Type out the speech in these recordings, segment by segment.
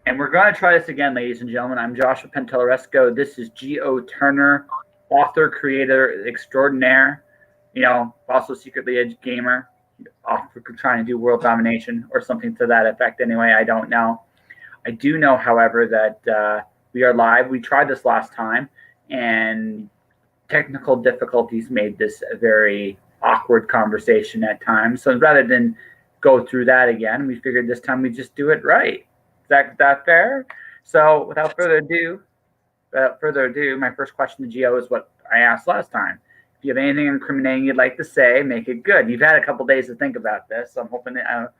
And we're going to try this again, ladies and gentlemen. I'm Joshua Pantellaresco. This is G.O. Turner, author, creator extraordinaire, also secretly a gamer, trying to do world domination or something to that effect anyway. I don't know. I do know, however, that we are live. We tried this last time, and technical difficulties made this a very awkward conversation at times. So rather than go through that again, we figured this time we just do it right. Is that fair? So without further ado, my first question to Gio is what I asked last time. If you have anything incriminating you'd like to say, make it good. You've had a couple days to think about this, so I'm hoping that.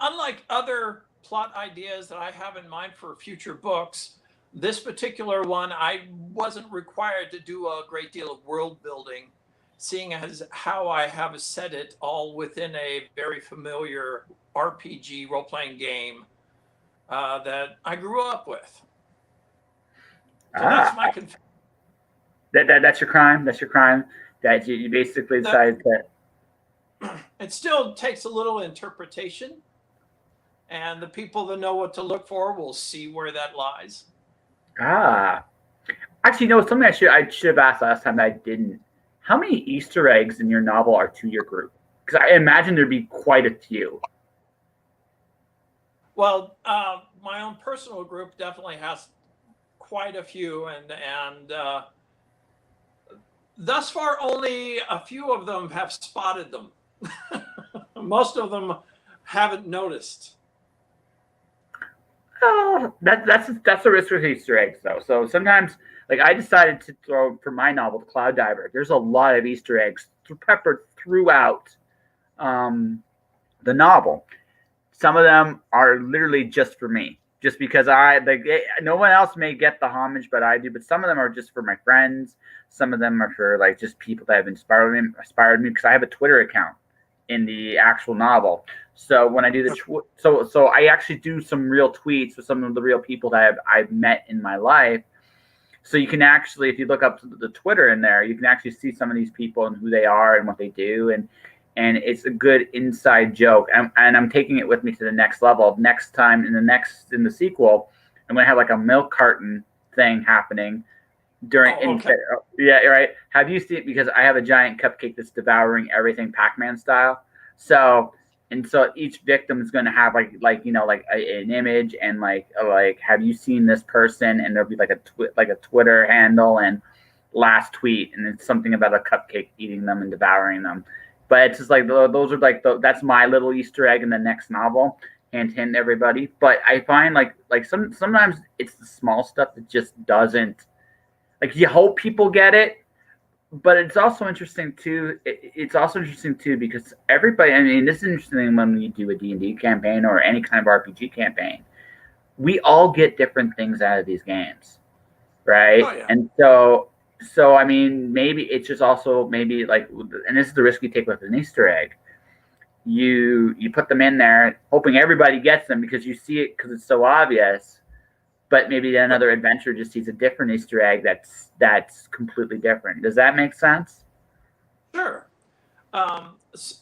Unlike other plot ideas that I have in mind for future books, this particular one, I wasn't required to do a great deal of world building, seeing as how I have set it all within a very familiar RPG role-playing game that I grew up with. So that's my confession. That's your crime. That's your crime. That you basically decided that. It still takes a little interpretation, and the people that know what to look for will see where that lies. Actually, no. Something I should have asked last time that I didn't. How many Easter eggs in your novel are to your group? Because I imagine there'd be quite a few. Well, my own personal group definitely has quite a few, and thus far only a few of them have spotted them. Most of them haven't noticed. That's a risk with Easter eggs, though. So sometimes, like I decided to throw for my novel, Cloud Diver. There's a lot of Easter eggs peppered throughout the novel. Some of them are literally just for me, just because no one else may get the homage, but I do. But some of them are just for my friends. Some of them are for like just people that have inspired me because I have a Twitter account in the actual novel. So when I do so I actually do some real tweets with some of the real people that I've met in my life. So you can actually, if you look up the Twitter in there, you can actually see some of these people and who they are and what they do, and it's a good inside joke. And I'm taking it with me to the next level. Next time in the sequel, I'm gonna have like a milk carton thing happening during. Okay. Yeah, right. Have you seen? Because I have a giant cupcake that's devouring everything Pac-Man style. So each victim is going to have like an image and like have you seen this person, and there'll be like a Twitter handle and last tweet, and it's something about a cupcake eating them and devouring them. But it's just like those are like that's my little Easter egg in the next novel. Hint, hint, everybody. But I find sometimes it's the small stuff that just doesn't, like, you hope people get it. But it's also interesting too. It's also interesting too because everybody. I mean, this is interesting when you do a D&D campaign or any kind of RPG campaign. We all get different things out of these games, right? Oh, yeah. And so I mean, maybe it's just also maybe like, and this is the risk you take with an Easter egg. You put them in there, hoping everybody gets them because you see it because it's so obvious. But maybe another adventurer just sees a different Easter egg that's completely different. Does that make sense? Sure.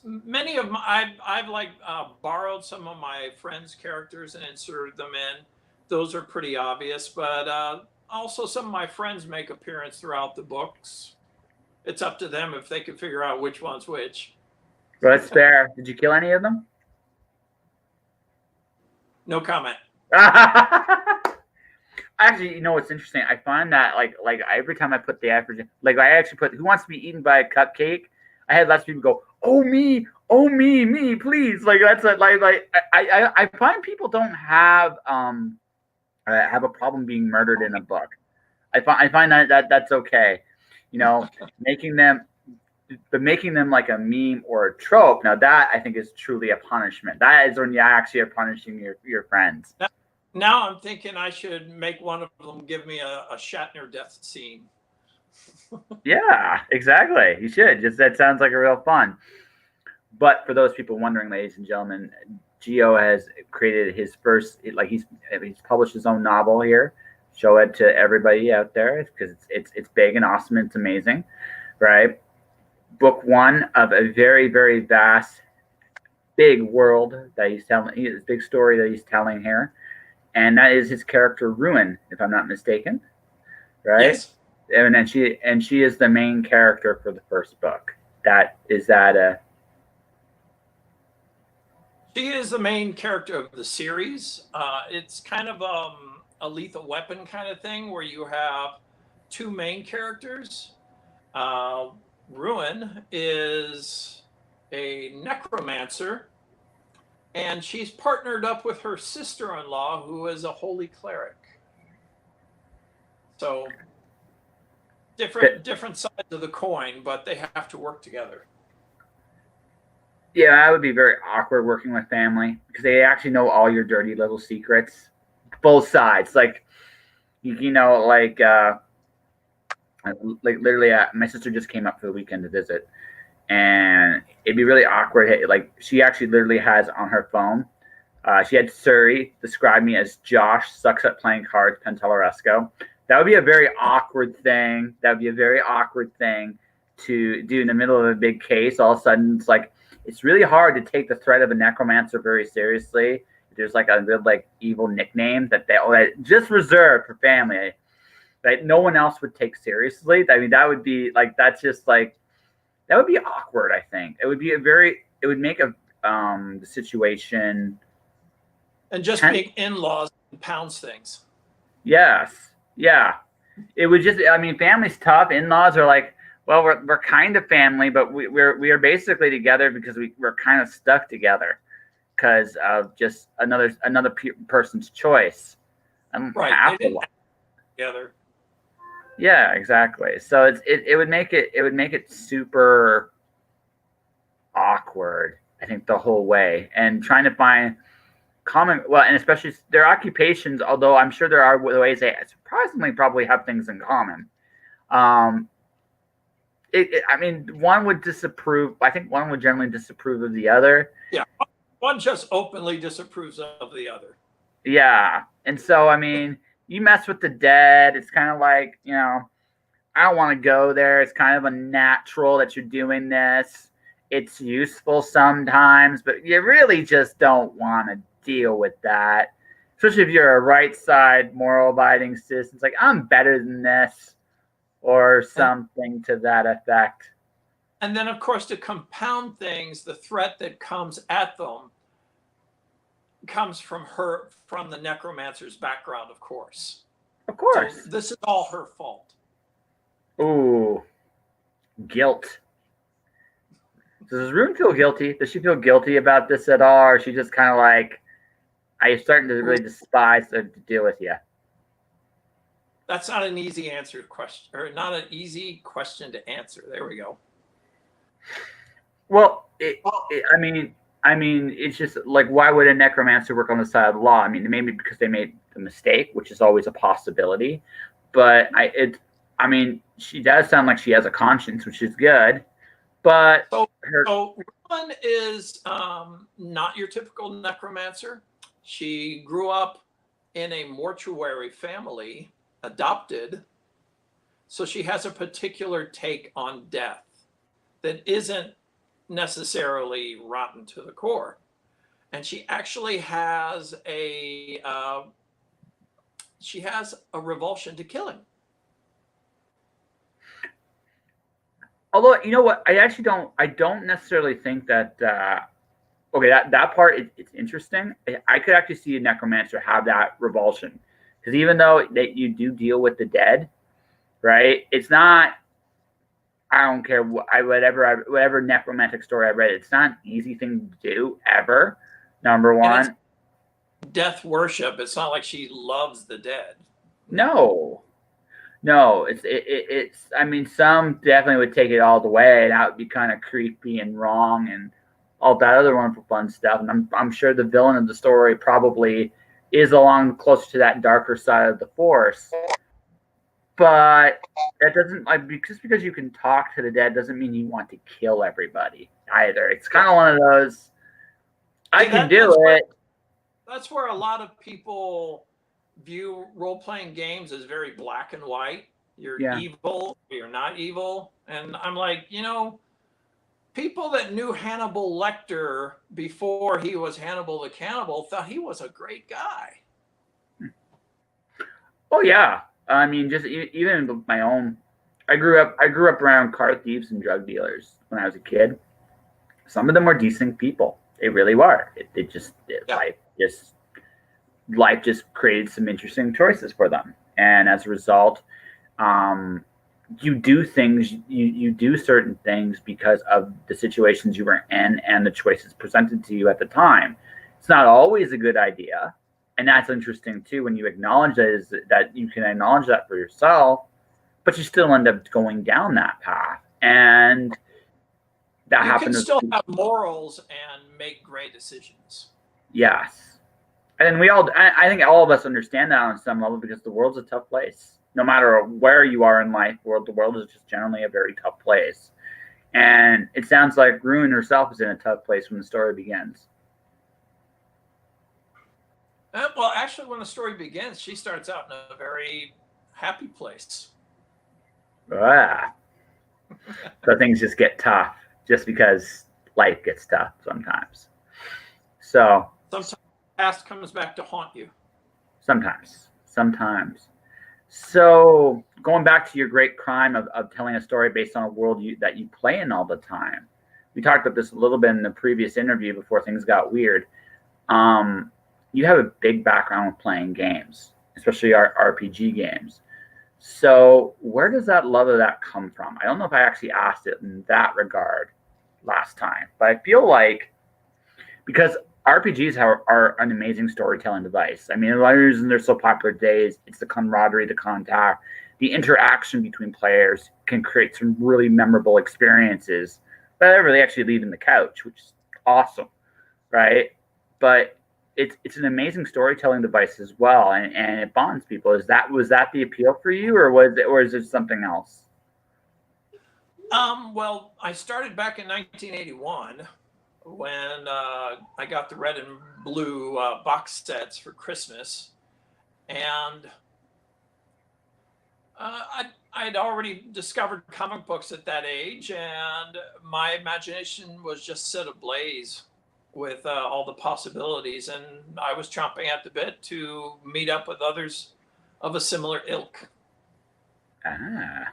Many of my, I've borrowed some of my friends' characters and inserted them in. Those are pretty obvious, but also some of my friends make appearance throughout the books. It's up to them if they can figure out which one's which. Well, that's fair. Did you kill any of them? No comment. Actually, you know what's interesting? I find that like every time I put the average, like I actually put who wants to be eaten by a cupcake, I had lots of people go, oh me, please. Like that's I find people don't have a problem being murdered in a book. I find that's okay, making them like a meme or a trope. Now that I think is truly a punishment. That is when you actually are punishing your friends. Now I'm thinking I should make one of them give me a Shatner death scene. Yeah, exactly. You should. Just that sounds like a real fun. But for those people wondering, ladies and gentlemen, Gio has created his first, like he's published his own novel here. Show it to everybody out there because it's big and awesome and it's amazing, right? Book one of a very, very vast big world that he's telling, this big story that he's telling here, and that is his character Ruin, if I'm not mistaken, right? Yes. And she is the main character for the first book. That is that a She is the main character of the series. It's kind of a Lethal Weapon kind of thing where you have two main characters. Uh, Ruin is a necromancer, and she's partnered up with her sister-in-law, who is a holy cleric. So different sides of the coin, but they have to work together. Yeah, that would be very awkward working with family because they actually know all your dirty little secrets, both sides. Like literally, my sister just came up for the weekend to visit, and it'd be really awkward. Like she actually literally has on her phone. She had Suri describe me as Josh sucks at playing cards, Pentelloresco. That would be a very awkward thing. That would be a very awkward thing to do in the middle of a big case. All of a sudden, it's really hard to take the threat of a necromancer very seriously. There's like a real like evil nickname that just reserved for family that no one else would take seriously. I mean, that would be like that would be awkward. I think it would be it would make the situation. And just being in-laws pounds things. Yes. Yeah. It would just, I mean, family's tough. In-laws are like, well, we're kind of family, but we are basically together because we're kind of stuck together because of just another person's choice. Right. They didn't act together. Yeah, exactly. So it would make it super awkward, I think, the whole way, and trying to find and especially their occupations, although I'm sure there are ways they surprisingly probably have things in common. I mean, one would disapprove. I think one would generally disapprove of the other. Yeah, one just openly disapproves of the other. Yeah, and so I mean, you mess with the dead. It's kind of like, I don't want to go there. It's kind of a natural that you're doing this. It's useful sometimes, but you really just don't want to deal with that. Especially if you're a right side, moral abiding citizen. It's like, I'm better than this, or something to that effect. And then, of course, to compound things, the threat that comes at them comes from the necromancer's background, of course. Of course. So this is all her fault. Ooh, guilt. Does Ruin feel guilty? Does she feel guilty about this at all? Or is she just kind of like, I'm starting to really despise to deal with you? That's not an easy question, or not an easy question to answer. There we go. Well, I mean, it's just like, why would a necromancer work on the side of the law? I mean, maybe because they made a mistake, which is always a possibility. But I mean, she does sound like she has a conscience, which is good. But so Ruin is not your typical necromancer. She grew up in a mortuary family, adopted. So she has a particular take on death that isn't necessarily rotten to the core. And she actually has a revulsion to killing. Although, you know what, I don't necessarily think that okay, that part it's interesting. I could actually see a necromancer have that revulsion, because even though that you do deal with the dead, right? It's not. I don't care whatever necromantic story I read. It's not an easy thing to do ever. Number one, death worship. It's not like she loves the dead. No, it's. I mean, some definitely would take it all the way, and that would be kind of creepy and wrong, and all that other wonderful fun stuff. And I'm sure the villain of the story probably is along close to that darker side of the force. But that doesn't just because you can talk to the dead doesn't mean you want to kill everybody either. It's kind of one of those. I can do it. That's where a lot of people view role-playing games as very black and white. You're evil, or you're not evil. And I'm like, people that knew Hannibal Lecter before he was Hannibal the Cannibal thought he was a great guy. Oh yeah, I mean, just even my own. I grew up around car thieves and drug dealers when I was a kid. Some of them were decent people. They really were. Yeah. Life just created some interesting choices for them, and as a result, um, you do certain things because of the situations you were in and the choices presented to you at the time. It's not always a good idea, and that's interesting too when you acknowledge that you can acknowledge that for yourself, but you still end up going down that path, and that You can happened still to. have morals and make great decisions. Yes. And I think all of us understand that on some level because the world's a tough place. No matter where you are in life, the world is just generally a very tough place. And it sounds like Ruein herself is in a tough place when the story begins. Well, actually, when the story begins, she starts out in a very happy place. Ah. So things just get tough just because life gets tough sometimes. So Sometimes the past comes back to haunt you. sometimes. So going back to your great crime of telling a story based on a world that you play in all the time. We talked about this a little bit in the previous interview before things got weird. You have a big background with playing games, especially our RPG games. So where does that love of that come from? I don't know if I actually asked it in that regard last time, but I feel like because RPGs are an amazing storytelling device. I mean, a lot of reasons they're so popular today is it's the camaraderie, the contact, the interaction between players can create some really memorable experiences. Whenever they actually leave in the couch, which is awesome, right? But it's an amazing storytelling device as well, and it bonds people. Was that the appeal for you, or is it something else? Well, I started back in 1981 when I got the red and blue box sets for Christmas, and I had already discovered comic books at that age, and my imagination was just set ablaze with all the possibilities, and I was chomping at the bit to meet up with others of a similar ilk. Ah,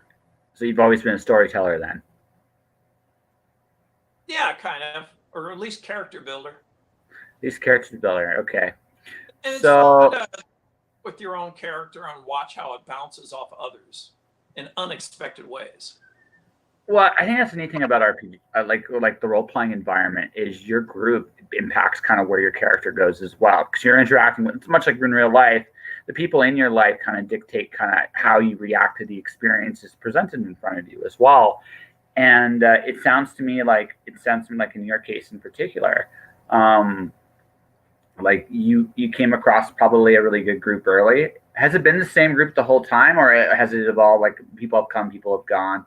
so you've always been a storyteller then. Yeah, kind of, or at least character builder. These character builder, okay. And it's fun So to with your own character and watch how it bounces off others in unexpected ways. well, I think that's the neat thing about RPG, like the role playing environment, is your group impacts kind of where your character goes as well, because you're interacting with. It's much like in real life. The people in your life kind of dictate kind of how you react to the experiences presented in front of you as well. And it sounds to me like in your case in particular, um, like you came across probably a really good group early. Has it been the same group the whole time, or has it evolved? Like people have come, people have gone.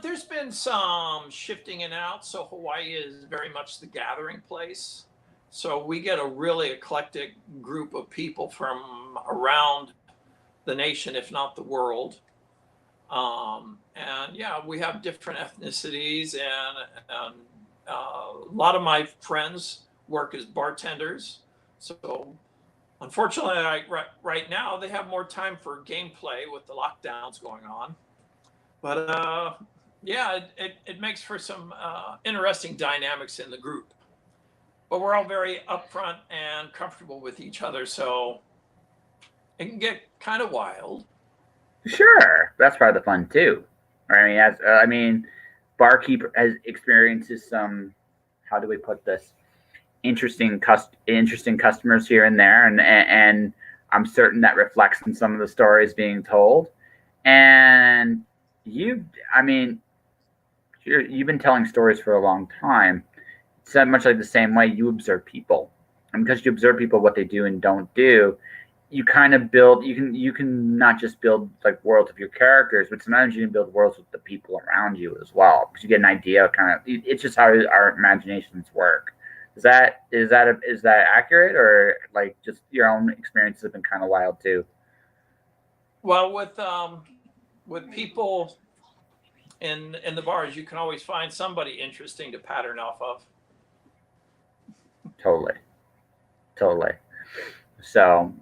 There's been some shifting in and out. So Hawaii is very much the gathering place. So we get a really eclectic group of people from around the nation, if not the world. And yeah, we have different ethnicities, and a lot of my friends work as bartenders. So unfortunately, right now they have more time for gameplay with the lockdowns going on. But yeah, it makes for some interesting dynamics in the group. But we're all very upfront and comfortable with each other, so it can get kind of wild. Sure, that's part of the fun too. I mean, barkeep has experiences some. How do we put this? Interesting customers here and there, and I'm certain that reflects in some of the stories being told. And you, I mean, you've been telling stories for a long time. It's not much like the same way you observe people, and because you observe people, what they do and don't do, you kind of build. You can not just build like worlds of your characters, but sometimes you can build worlds with the people around you as well, because you get an idea. Kind of, it's just how our imaginations work. Is that accurate, or like just your own experiences have been kind of wild too? Well, with people in the bars, you can always find somebody interesting to pattern off of. Totally, totally. So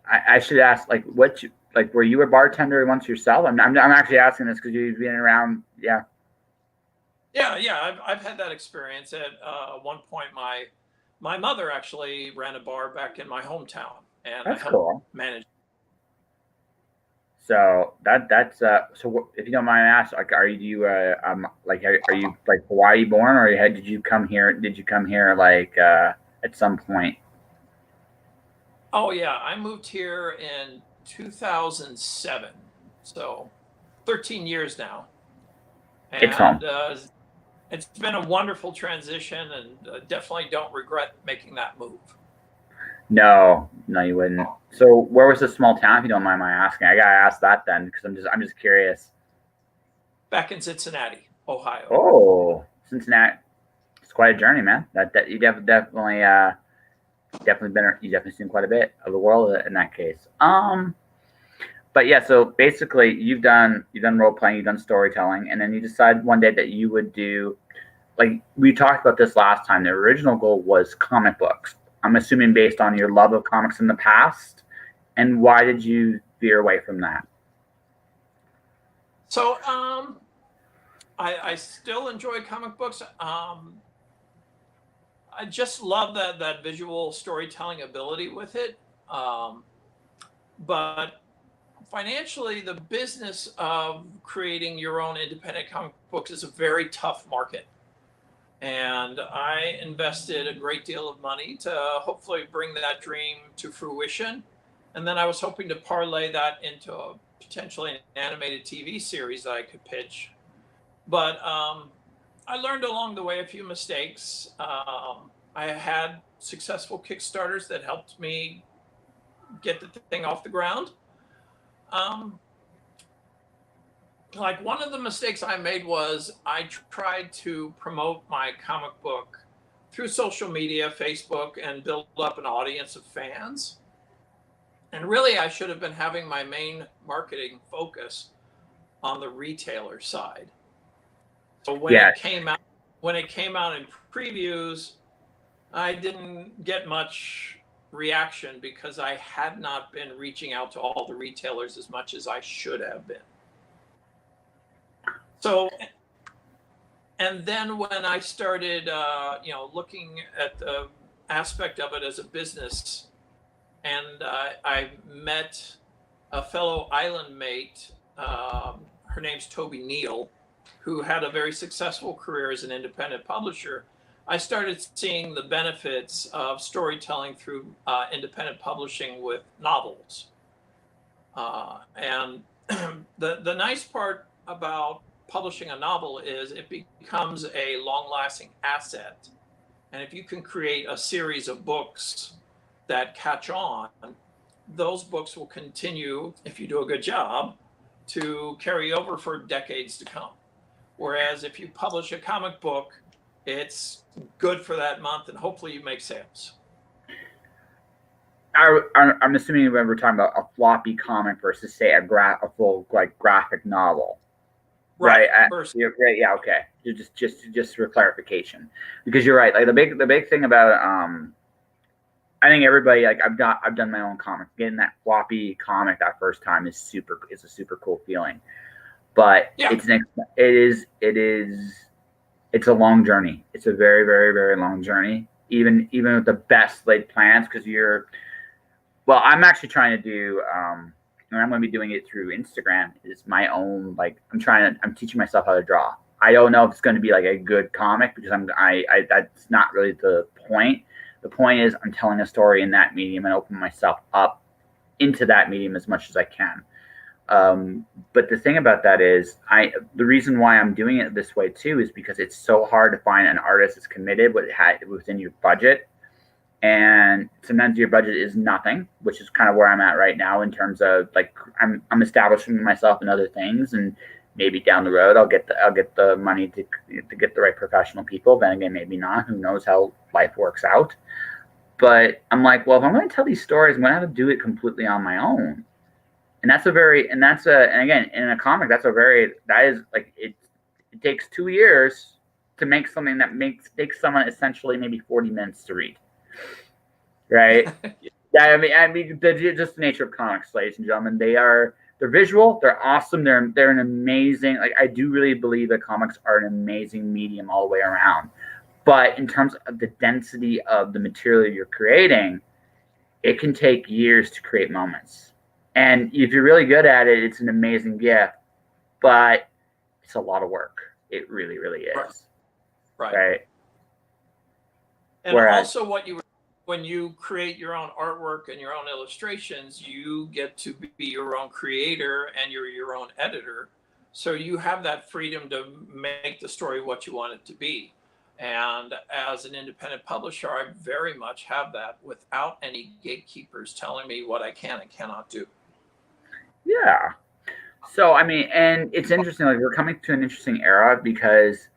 I should ask, like, like, were you a bartender once yourself? I'm actually asking this because you've been around. Yeah, Yeah. I've had that experience. At one point, my mother actually ran a bar back in my hometown, and I that's helped cool. manage. So if you don't mind asking, like, are you like, are you like Hawaii born, or did you come here? Did you come here like at some point? Oh yeah, I moved here in 2007, so 13 years now, It's home. and it's been a wonderful transition, and definitely don't regret making that move. No, no, you wouldn't. So where was the small town? If you don't mind my asking, I gotta ask that then because I'm just curious. Back in Cincinnati, Ohio. Oh, Cincinnati. It's quite a journey, man. That you definitely seen quite a bit of the world in that case. But yeah, so basically you've done role playing, you've done storytelling, and then you decide one day that you would do, like we talked about this last time. The original goal was comic books. I'm assuming based on your love of comics in the past. And why did you veer away from that? So I still enjoy comic books. I just love that visual storytelling ability with it. Um, but financially, the business of creating your own independent comic books is a very tough market. And I invested a great deal of money to hopefully bring that dream to fruition. And then I was hoping to parlay that into a potentially an animated TV series that I could pitch. But I learned along the way a few mistakes. I had successful Kickstarters that helped me get the thing off the ground. Um, like one of the mistakes I made was I tried to promote my comic book through social media, Facebook, and build up an audience of fans. And really, I should have been having my main marketing focus on the retailer side. So Yeah, when it came out in previews, I didn't get much reaction because I had not been reaching out to all the retailers as much as I should have been. So, and then when I started, looking at the aspect of it as a business, and I met a fellow island mate. Her name's Toby Neal, who had a very successful career as an independent publisher. I started seeing the benefits of storytelling through independent publishing with novels. And the nice part about publishing a novel is it becomes a long-lasting asset. And if you can create a series of books that catch on, those books will continue, if you do a good job, to carry over for decades to come. Whereas if you publish a comic book, it's good for that month and hopefully you make sales. I'm assuming when we're talking about a floppy comic versus say a full like graphic novel, right? Right. First, Yeah, okay. Just for clarification, because you're right. Like the big thing about I think everybody, like I've done my own comic. Getting that floppy comic that first time is a super cool feeling. But yeah. it's a long journey. It's a very, very, very long journey. Even with the best laid plans, because I'm actually trying to do and I'm going to be doing it through Instagram. It's my own, like I'm teaching myself how to draw. I don't know if it's going to be like a good comic because that's not really the point. The point is I'm telling a story in that medium and opening myself up into that medium as much as I can. But the thing about that is the reason why I'm doing it this way too is because it's so hard to find an artist that's committed within your budget. And sometimes your budget is nothing, which is kind of where I'm at right now in terms of like I'm establishing myself in other things, and maybe down the road I'll get the money to get the right professional people. Then again, maybe not. Who knows how life works out? But I'm like, well, if I'm going to tell these stories, I'm going to have to do it completely on my own. And and again, in a comic, that is like, it takes 2 years to make something that takes someone essentially maybe 40 minutes to read. Right? Yeah, I mean, just the nature of comics, ladies and gentlemen. They're visual, they're awesome, they're an amazing, like, I do really believe that comics are an amazing medium all the way around. But in terms of the density of the material you're creating, it can take years to create moments. And if you're really good at it, it's an amazing gift, but it's a lot of work. It really, really is. Right. And also when you create your own artwork and your own illustrations, you get to be your own creator and you're your own editor. So you have that freedom to make the story what you want it to be. And as an independent publisher, I very much have that without any gatekeepers telling me what I can and cannot do. Yeah. So, I mean, and it's interesting, like, we're coming to an interesting era, because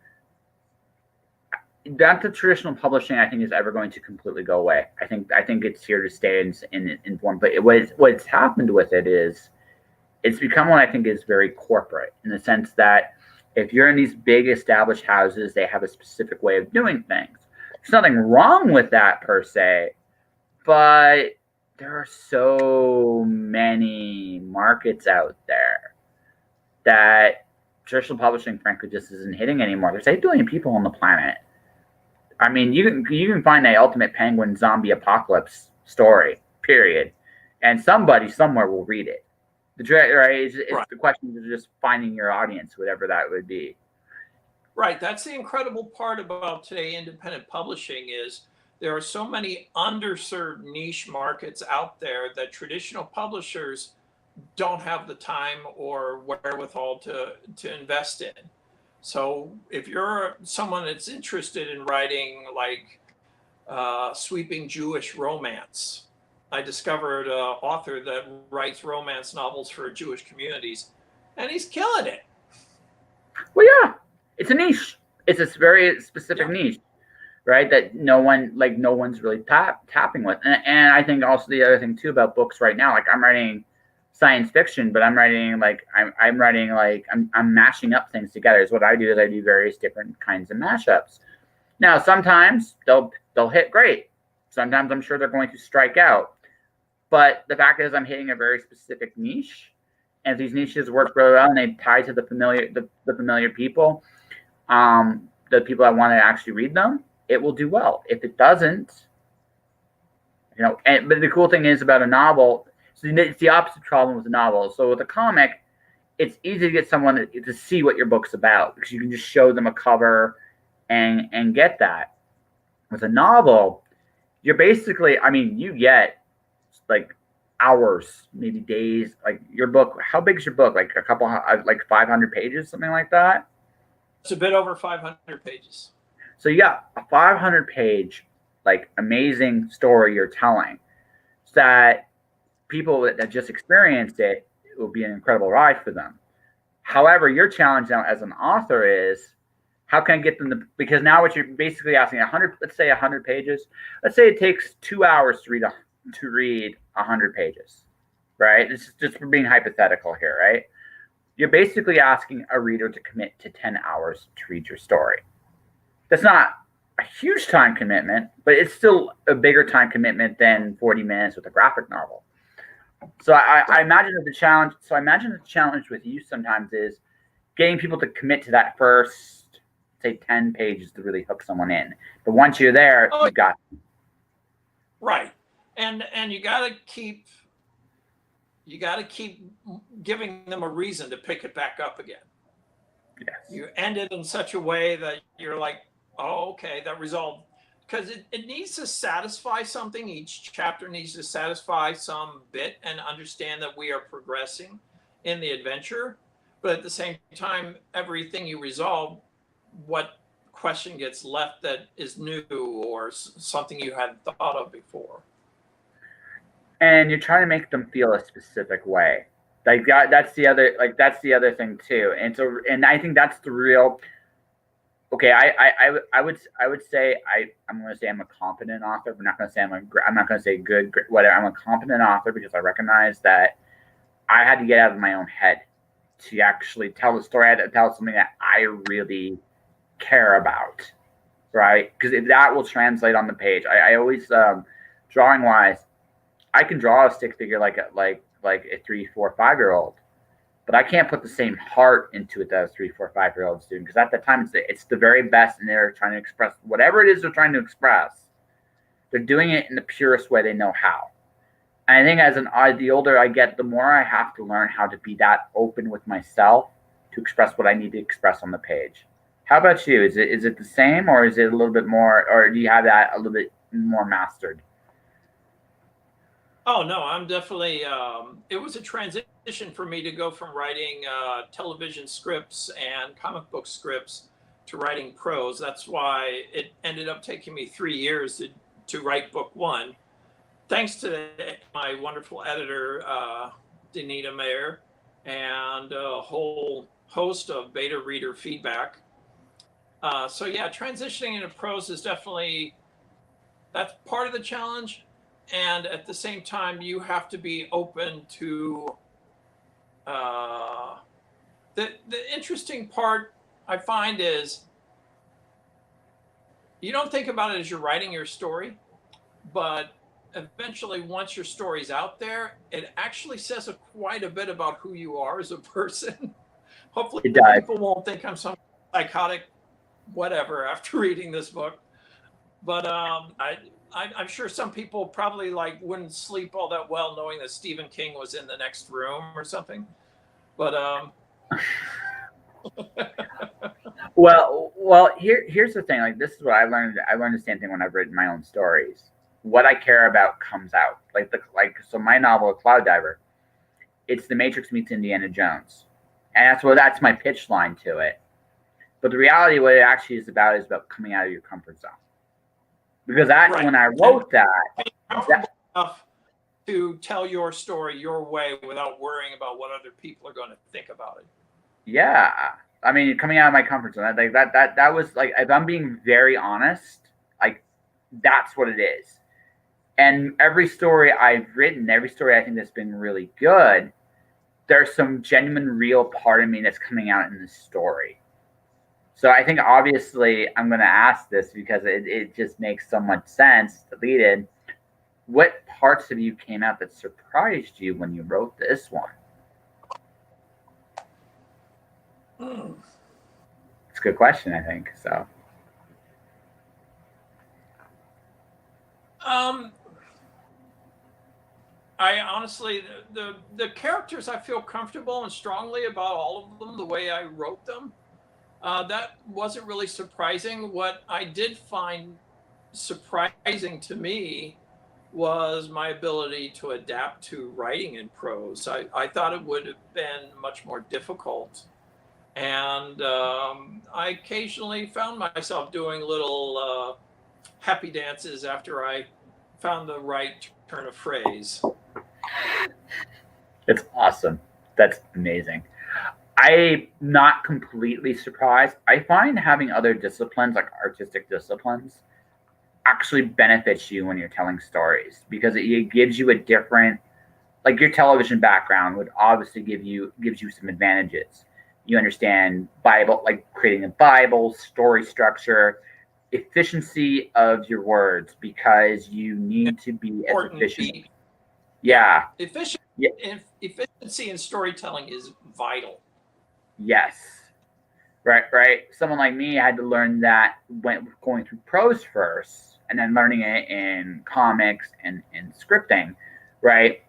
not the traditional publishing, I think, is ever going to completely go away. I think it's here to stay in form. But what's happened with it is it's become what I think is very corporate, in the sense that if you're in these big established houses, they have a specific way of doing things. There's nothing wrong with that per se, but there are so many markets out there that traditional publishing, frankly, just isn't hitting anymore. There's 8 billion people on the planet. I mean, you can find the ultimate penguin zombie apocalypse story, period, and somebody somewhere will read it. Right? The question is just finding your audience, whatever that would be. Right. That's the incredible part about today independent publishing is there are so many underserved niche markets out there that traditional publishers don't have the time or wherewithal to invest in. So if you're someone that's interested in writing like sweeping Jewish romance, I discovered an author that writes romance novels for Jewish communities, and he's killing it. Well, yeah, it's a niche. It's a very specific niche, right? That no one's really tapping with. And I think also the other thing too about books right now, like, I'm writing science fiction, but I'm writing like I'm mashing up things together. Is what I do. Is I do various different kinds of mashups. Now, sometimes they'll hit great. Sometimes I'm sure they're going to strike out. But the fact is, I'm hitting a very specific niche, and if these niches work really well and they tie to the familiar people, the people that want to actually read them, it will do well. If it doesn't, but the cool thing is about a novel, so it's the opposite problem with a novel. So with a comic, it's easy to get someone to see what your book's about, because you can just show them a cover and get that. With a novel, you're basically, I mean, you get like hours, maybe days. Like, your book, how big is your book? Like a couple, like 500 pages, something like that? It's a bit over 500 pages. So you got a 500-page, like, amazing story you're telling, so that people that just experienced it will be an incredible ride for them. However, your challenge now as an author is, how can I get them to, because now what you're basically asking, 100, let's say 100 pages. Let's say it takes 2 hours to read 100 pages, right? This is just for being hypothetical here, right? You're basically asking a reader to commit to 10 hours to read your story. That's not a huge time commitment, but it's still a bigger time commitment than 40 minutes with a graphic novel. So I imagine that the challenge with you sometimes is getting people to commit to that first, say, 10 pages to really hook someone in. But once you're there, you got them. Right. And you got to keep giving them a reason to pick it back up again. Yes. You end it in such a way that you're like, oh, okay, that resolved. Because it needs to satisfy something. Each chapter needs to satisfy some bit and understand that we are progressing in the adventure. But at the same time, everything you resolve, what question gets left that is new or something you hadn't thought of before. And you're trying to make them feel a specific way. Like, that's the other thing too. And so, and I think that's the real. Okay, I would say I'm going to say I'm a competent author. I'm not going to say I'm not going to say good, whatever. I'm a competent author because I recognize that I had to get out of my own head to actually tell the story. I had to tell something that I really care about, right? Because that will translate on the page. I always, drawing wise, I can draw a stick figure like a 3, 4, 5 year old, but I can't put the same heart into it that a 3, 4, 5 year old student, because at the time it's the very best, and they're trying to express whatever it is they're trying to express. They're doing it in the purest way they know how. And I think the older I get, the more I have to learn how to be that open with myself to express what I need to express on the page. How about you? Is it the same, or is it a little bit more, or do you have that a little bit more mastered? Oh no, I'm definitely. It was a transition for me to go from writing television scripts and comic book scripts to writing prose. That's why it ended up taking me 3 years to write book one. Thanks to my wonderful editor, Danita Mayer, and a whole host of beta reader feedback. So yeah, transitioning into prose is definitely, that's part of the challenge. And at the same time, you have to be open to uh, the interesting part I find is you don't think about it as you're writing your story, but eventually once your story's out there, it actually says quite a bit about who you are as a person. Hopefully It does. people won't think I'm some psychotic whatever after reading this book. But I'm sure some people probably like wouldn't sleep all that well knowing that Stephen King was in the next room or something. But Well, here's the thing. Like, this is what I learned. I learned the same thing when I've written my own stories. What I care about comes out. So my novel, Cloud Diver, it's The Matrix meets Indiana Jones, and that's my pitch line to it. But the reality, what it actually is about coming out of your comfort zone. Because right. when I wrote that, enough to tell your story your way without worrying about what other people are going to think about it. Yeah, I mean, coming out of my comfort zone, like that was like, if I'm being very honest, like that's what it is. And every story I've written, every story I think that's been really good, there's some genuine, real part of me that's coming out in the story. So I think obviously I'm going to ask this because it just makes so much sense to lead in. What parts of you came out that surprised you when you wrote this one? It's a good question, I think. So. I honestly, the characters, I feel comfortable and strongly about all of them the way I wrote them. That wasn't really surprising. What I did find surprising to me was my ability to adapt to writing in prose. I thought it would have been much more difficult. And I occasionally found myself doing little happy dances after I found the right turn of phrase. It's awesome. That's amazing. I'm not completely surprised. I find having other disciplines, like artistic disciplines, actually benefits you when you're telling stories, because it gives you a different, like your television background would obviously gives you some advantages. You understand Bible, like creating a Bible, story structure, efficiency of your words, because you need to be as efficient. Yeah. Efficiency in storytelling is vital. Yes. Right. Someone like me had to learn that when going through prose first, and then learning it in comics and in scripting, right?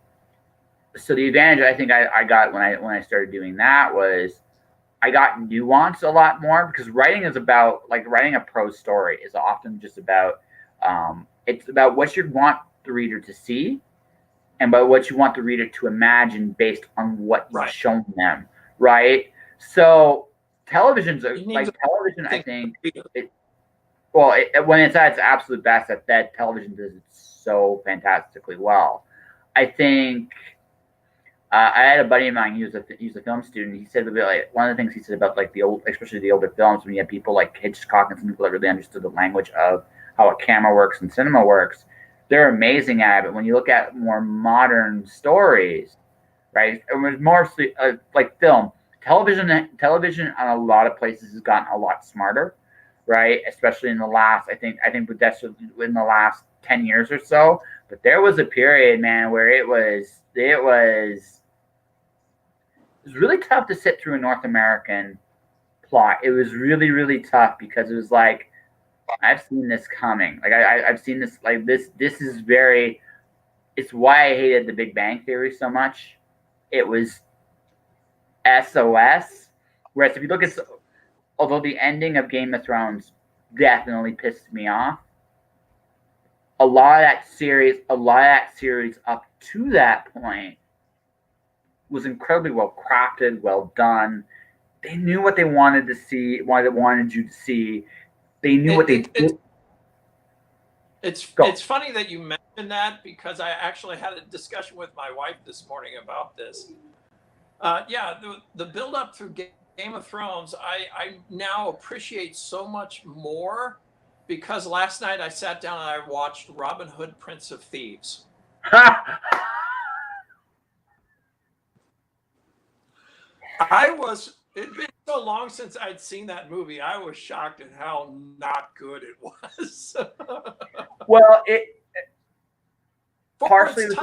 So the advantage I think I got when I started doing that was I got nuance a lot more, because writing is about, like, writing a prose story is often just about it's about what you want the reader to see, and about what you want the reader to imagine based on what you've shown them, right? So television, I think, when it's at its absolute best, that television does it so fantastically well. I think I had a buddy of mine. He's a film student. He said that, like, one of the things he said about, like, especially the older films, when you have people like Hitchcock and some people that really understood the language of how a camera works and cinema works, they're amazing at it. But when you look at more modern stories, right? It was mostly like film. Television on a lot of places has gotten a lot smarter, right? Especially in the last, I think that's in the last 10 years or so. But there was a period, man, where it was really tough to sit through a North American plot. It was really, really tough because it was like I've seen this coming. Like I've seen this. Like this is very. It's why I hated The Big Bang Theory so much. It was SOS. Whereas if you look at, although the ending of Game of Thrones definitely pissed me off, a lot of that series up to that point was incredibly well crafted, well done. They knew what they wanted to see, what they wanted you to see. They knew what they did. It's funny that you mentioned that because I actually had a discussion with my wife this morning about this. Yeah, the build up through Game of Thrones, I now appreciate so much more because last night I sat down and I watched Robin Hood, Prince of Thieves. It'd been so long since I'd seen that movie. I was shocked at how not good it was. Well, for its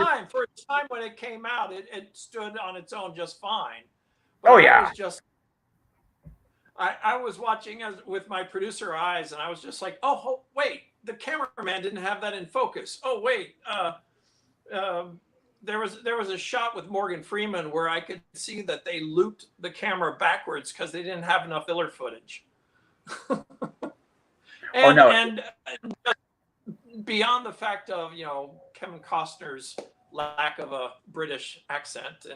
time when it came out, it stood on its own just fine. But oh yeah, I was watching with my producer eyes, and I was just like, oh wait, the cameraman didn't have that in focus. Oh wait, there was a shot with Morgan Freeman where I could see that they looped the camera backwards because they didn't have enough filler footage. and beyond the fact of Kevin Costner's lack of a British accent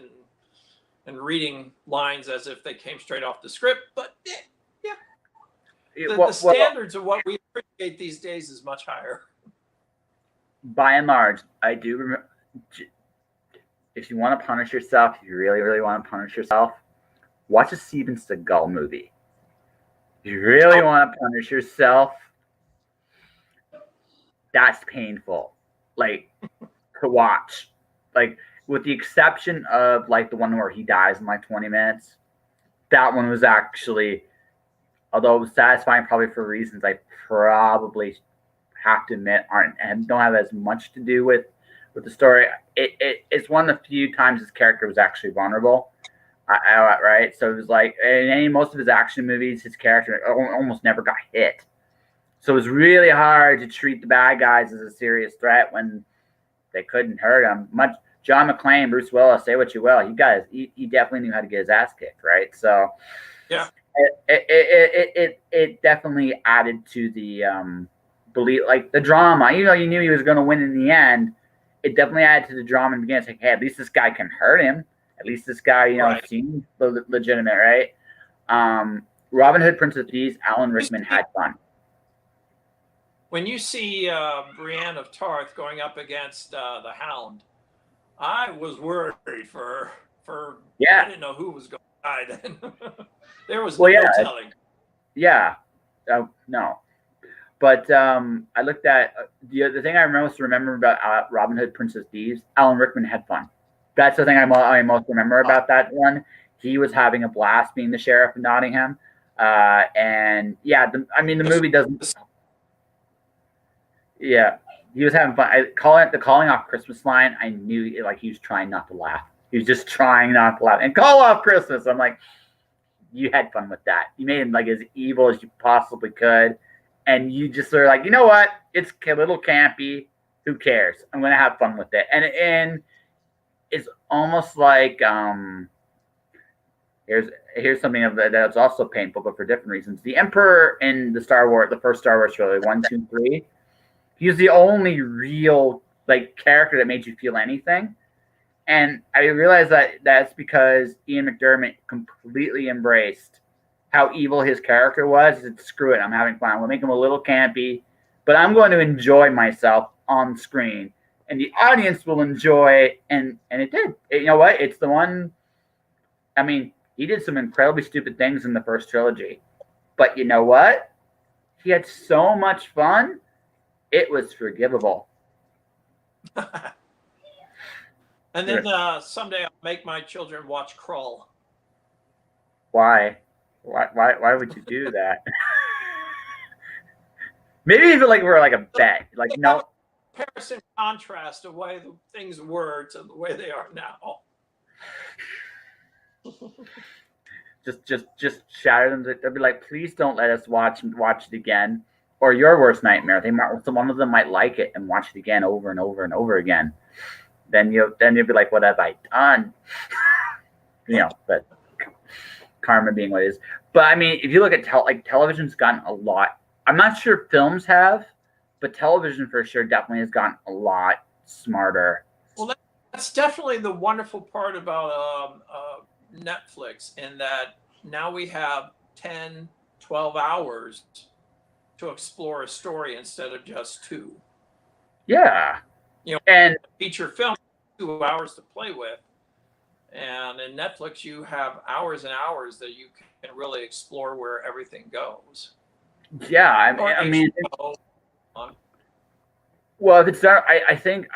and reading lines as if they came straight off the script, but the standards of what we appreciate these days is much higher. By and large, I do remember. If you want to punish yourself, if you really, really want to punish yourself, watch a Steven Seagal movie. If you really want to punish yourself, that's painful. Like to watch. Like with the exception of like the one where he dies in like 20 minutes, that one was actually, although it was satisfying probably for reasons I probably have to admit aren't and don't have as much to do with the story. It's one of the few times his character was actually vulnerable. Right? So it was like in most of his action movies, his character almost never got hit. So it was really hard to treat the bad guys as a serious threat when they couldn't hurt him. John McClane, Bruce Willis, say what you will, he definitely knew how to get his ass kicked, right? So yeah, it definitely added to the belief, like the drama. Even though you knew he was going to win in the end, it definitely added to the drama and began to say, hey, at least this guy can hurt him. At least this guy, right, seems legitimate, right? Robin Hood, Prince of Thieves, Alan Rickman had fun. When you see Brienne of Tarth going up against the Hound, I was worried for I didn't know who was going to die then. There was no telling. Yeah. No. But I looked at the thing I most remember about Robin Hood, Prince of Thieves. Alan Rickman had fun. That's the thing I most remember about that one. He was having a blast being the sheriff of Nottingham, and the movie doesn't. Yeah, he was having fun. The calling off Christmas line. I knew he was trying not to laugh. He was just trying not to laugh and call off Christmas. I'm like, you had fun with that. You made him like as evil as you possibly could. And you just are like, you know what? It's a little campy. Who cares? I'm going to have fun with it. And it's almost like here's something that's also painful, but for different reasons. The Emperor in the first Star Wars trilogy, 1, 2, 3, he's the only real character that made you feel anything. And I realized that that's because Ian McDiarmid completely embraced how evil his character was. He said, screw it, I'm having fun. We'll make him a little campy, but I'm going to enjoy myself on screen. And the audience will enjoy it. And it did. You know what? It's the one. I mean, he did some incredibly stupid things in the first trilogy. But you know what? He had so much fun. It was forgivable. And then someday I'll make my children watch Krull. Why? Why would you do that? Maybe even like we're like a bet. Like no comparison contrast of the way the things were to the way they are now. just shatter them. They'll be like, please don't let us watch it again. Or your worst nightmare. They might one of them might like it and watch it again over and over and over again. Then you'll be like, what have I done? But karma being what it is. But I mean, if you look at television's gotten a lot. I'm not sure films have, but television for sure definitely has gotten a lot smarter. Well, that's definitely the wonderful part about Netflix, in that now we have 10, 12 hours to explore a story instead of just 2. Yeah. And feature film, 2 hours to play with. And in Netflix, you have hours and hours that you can really explore where everything goes. Yeah, I mean, well, if it's done, I think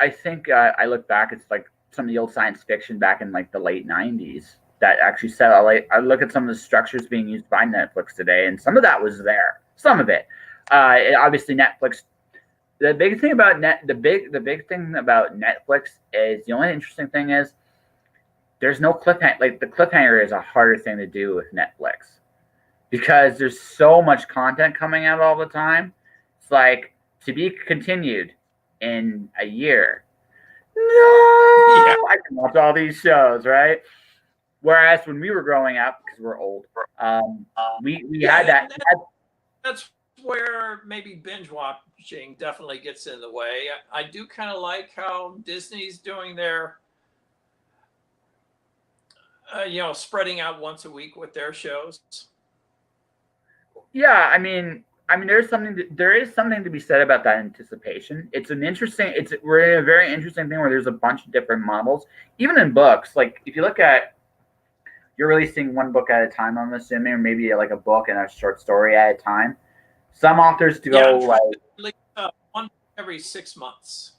I look back. It's like some of the old science fiction back in like the late '90s that actually said. I look at some of the structures being used by Netflix today, and some of that was there. Some of it, obviously, Netflix. The big thing about the big thing about Netflix is the only interesting thing is there's no cliffhanger. Like the cliffhanger is a harder thing to do with Netflix because there's so much content coming out all the time. It's like to be continued in a year. No, I can watch all these shows, right? Whereas when we were growing up, because we're old, we had that. That's where maybe binge watching definitely gets in the way. I do kind of like how Disney's doing their, spreading out once a week with their shows. Yeah, I mean, there is something to be said about that anticipation. We're in a very interesting thing where there's a bunch of different models, even in books. Like if you look at, you're releasing one book at a time, I'm assuming, or maybe like a book and a short story at a time. Some authors go one every 6 months,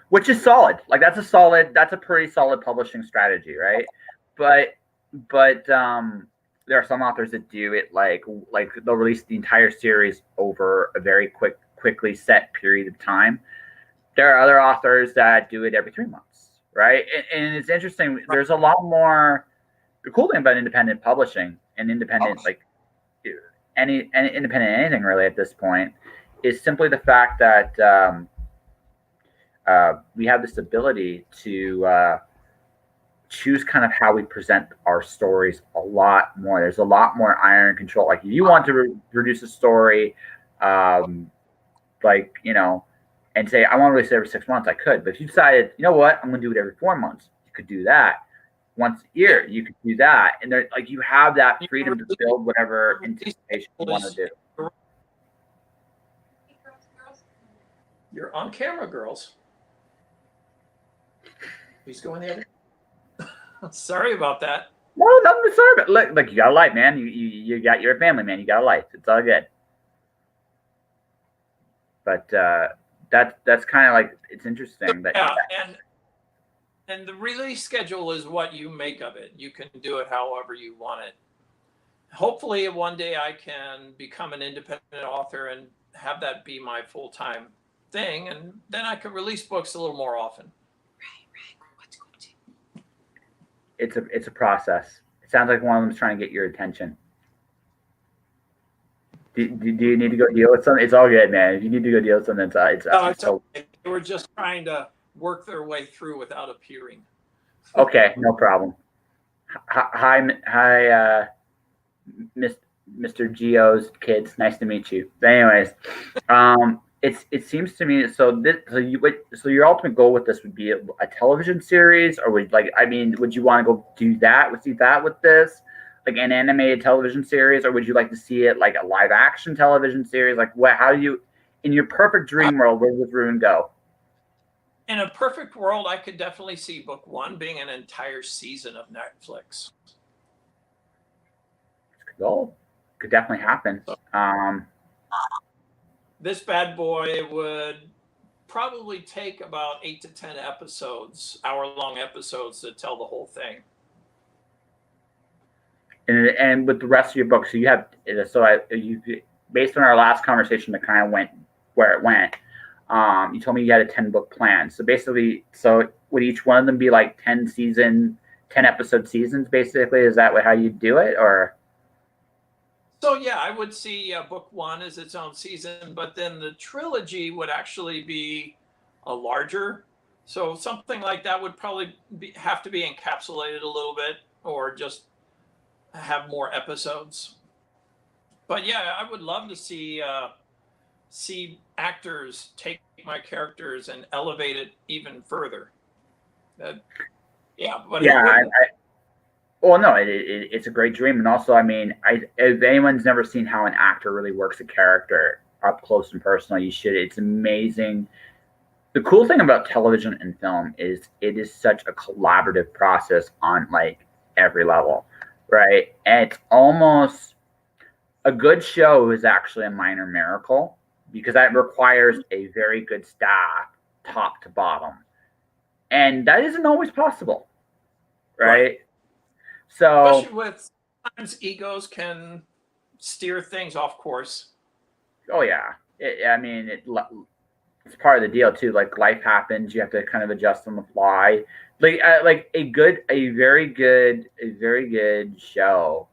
which is solid. Like that's a pretty solid publishing strategy, right? But there are some authors that do it like they'll release the entire series over a very quickly set period of time. There are other authors that do it every 3 months, right? And it's interesting. There's a lot more. The cool thing about independent publishing and independent any independent anything really at this point is simply the fact that we have this ability to choose kind of how we present our stories a lot more. There's a lot more iron control. Like if you want to produce a story, and say I want to release it every 6 months, I could. But if you decided, you know what, I'm going to do it every 4 months, you could do that. Once a year, you could do that, and there, like you have that freedom to build whatever anticipation you want to do. You're on camera, girls. He's going the other. Sorry about that. Well, nothing to sorry about. Look, you got a life, man. You're a family, man. You got a life. It's all good. But that's kind of like, it's interesting that. Yeah, and the release schedule is what you make of it. You can do it however you want it. Hopefully, one day I can become an independent author and have that be my full-time thing, and then I can release books a little more often. It's a process. It sounds like one of them's trying to get your attention. Do you need to go deal with something? It's all good, man. If you need to go deal with something, it's okay. They were just trying to work their way through without appearing. Okay, no problem. Hi, Mr. Geo's kids. Nice to meet you. But anyways, it seems to me so your ultimate goal with this would be a television series, or would you want to go do that with this, like an animated television series, or would you like to see it like a live action television series? Like how do you, in your perfect dream world, where does Ruein go? In a perfect world, I could definitely see book 1 being an entire season of Netflix. Goal. Could definitely happen. This bad boy would probably take about 8 to 10 episodes, hour-long episodes, to tell the whole thing. And with the rest of your book, so you have you based on our last conversation that kind of went where it went. You told me you had a 10-book plan. So basically, so would each one of them be like 10 episode seasons? Basically, is that how you do it, or? So yeah, I would see book one as its own season, but then the trilogy would actually be a larger. So something like that would probably have to be encapsulated a little bit, or just have more episodes. But yeah, I would love to see actors take my characters and elevate it even further. Yeah, but Yeah, it wouldn't. well, no, it's a great dream, and also, I mean, if anyone's never seen how an actor really works a character up close and personal, you should. It's amazing. The cool thing about television and film is it is such a collaborative process on like every level, right? And it's almost a good show is actually a minor miracle because that requires a very good staff, top to bottom, and that isn't always possible, right? So, Especially with sometimes egos can steer things off course. oh yeah, I mean, it's part of the deal too. Like life happens, you have to kind of adjust on the fly. Like a very good show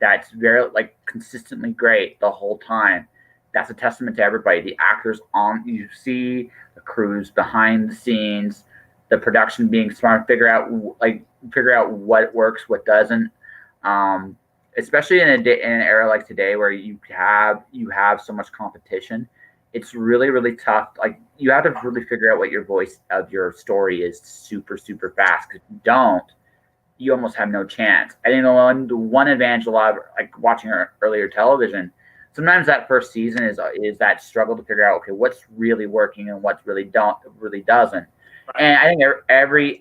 that's very like consistently great the whole time. That's a testament to everybody. The actors on you see the crews behind the scenes, the production being smart, figure out what works, what doesn't. Um, Especially in an era like today where you have so much competition, it's really tough. Like you have to really figure out what your voice of your story is super fast. Because if you don't, you almost have no chance. I think the one advantage a lot of like watching earlier television, sometimes that first season is that struggle to figure out okay what's really working and what's really doesn't. Right. And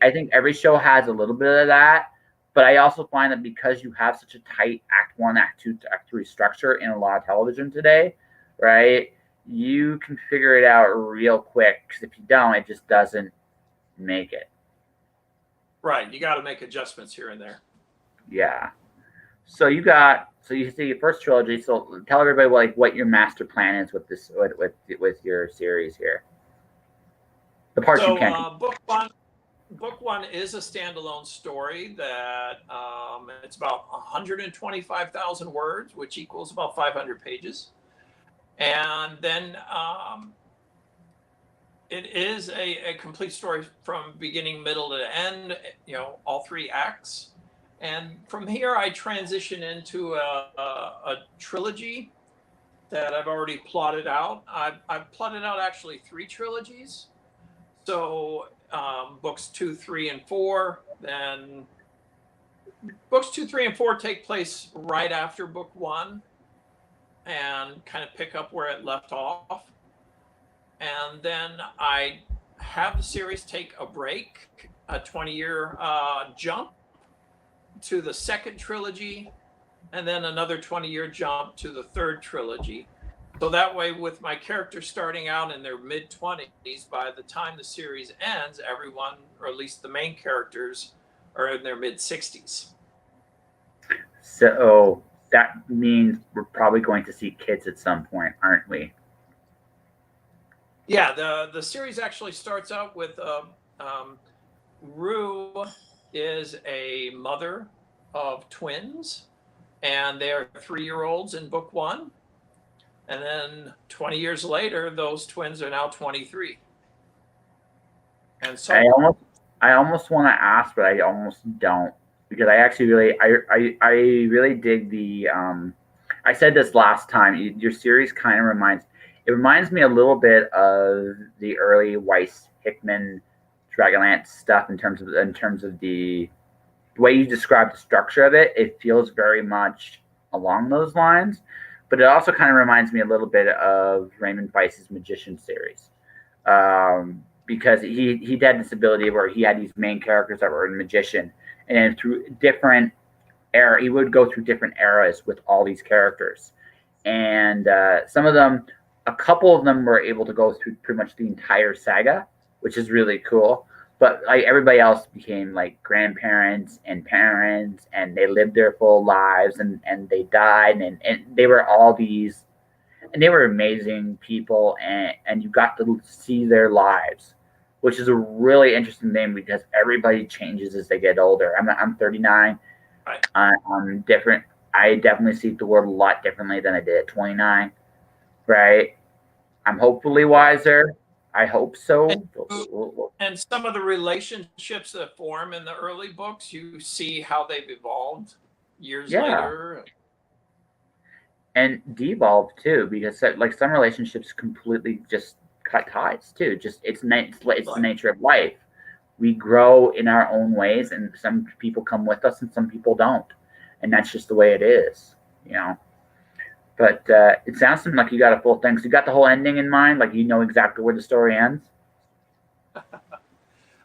I think every show has a little bit of that. But I also find that because you have such a tight act one, act two, act three structure in a lot of television today, right? You can figure it out real quick because if you don't, it just doesn't make it. Right. You got to make adjustments here and there. Yeah. So you see your first trilogy. So tell everybody what your master plan is with this with your series here. The parts you can. Book one is a standalone story that it's about 125,000 words, which equals about 500 pages. And then it is a complete story from beginning, middle to end, all three acts. And from here, I transition into a trilogy that I've already plotted out. I've plotted out actually 3 trilogies. So books 2, 3, and 4. Then books 2, 3, and 4 take place right after book 1 and kind of pick up where it left off. And then I have the series take a break, a 20-year jump to the second trilogy, and then another 20-year jump to the third trilogy. So that way, with my characters starting out in their mid-20s, by the time the series ends, everyone, or at least the main characters, are in their mid-60s. So that means we're probably going to see kids at some point, aren't we? Yeah, the series actually starts out with Rue is a mother of twins, and they are 3-year-olds in book 1. And then 20 years later, those twins are now 23. And so I almost want to ask, but I almost don't because I actually I really dig the. I said this last time. Your series kind of reminds me a little bit of the early Weiss Hickman Dragonlance stuff in terms of the way you describe the structure of it. It feels very much along those lines. But it also kind of reminds me a little bit of Raymond Weiss's Magician series, because he had this ability where he had these main characters that were a magician, and then through different he would go through different eras with all these characters, and some of them a couple of them were able to go through pretty much the entire saga, which is really cool. But like everybody else became like grandparents and parents, and they lived their full lives, and they died, and they were all these, and they were amazing people, and you got to see their lives, which is a really interesting thing because everybody changes as they get older. I'm 39. Right. I'm different. I definitely see the world a lot differently than I did at 29. Right. I'm hopefully wiser. I hope so. And some of the relationships that form in the early books, you see how they've evolved years later. And devolve too, because like some relationships completely just cut ties too. Just it's the nature of life. We grow in our own ways, and some people come with us, and some people don't, and that's just the way it is, you know. But it sounds to me like you got a full thing. So you got the whole ending in mind, like you know exactly where the story ends.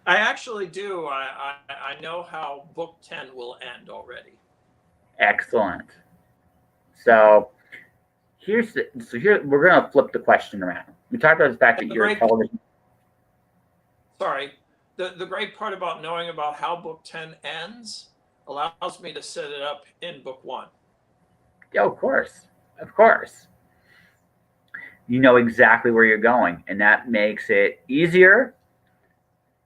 I actually do. I know how book 10 will end already. Excellent. So here we're gonna flip the question around. We talked about the fact that you're a television. Sorry. The great part about knowing about how book 10 ends allows me to set it up in book 1. Yeah, of course. Of course. You know exactly where you're going, and that makes it easier.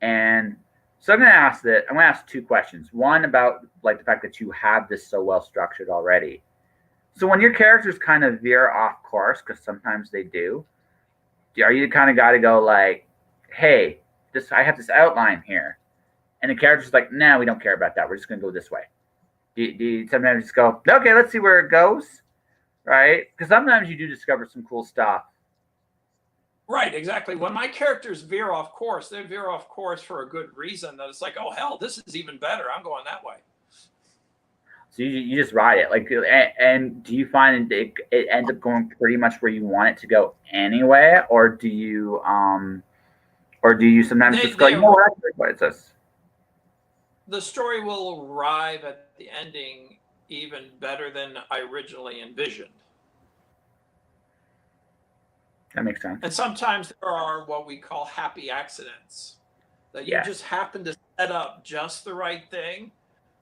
And so I'm going to ask two questions. One about like the fact that you have this so well structured already. So when your characters kind of veer off course, because sometimes they do, are you the kind of guy to go like, hey, I have this outline here, and the character's like, nah, we don't care about that. We're just going to go this way. Do you sometimes just go, okay, let's see where it goes, right? Because sometimes you do discover some cool stuff. Right, exactly. When my characters veer off course, they veer off course for a good reason. That it's like, oh hell, this is even better. I'm going that way. So you just ride it, like, and do you find it ends up going pretty much where you want it to go anyway, or do you sometimes just go, you know what is this? The story will arrive at the ending even better than I originally envisioned. That makes sense. And sometimes there are what we call happy accidents that you just happen to set up just the right thing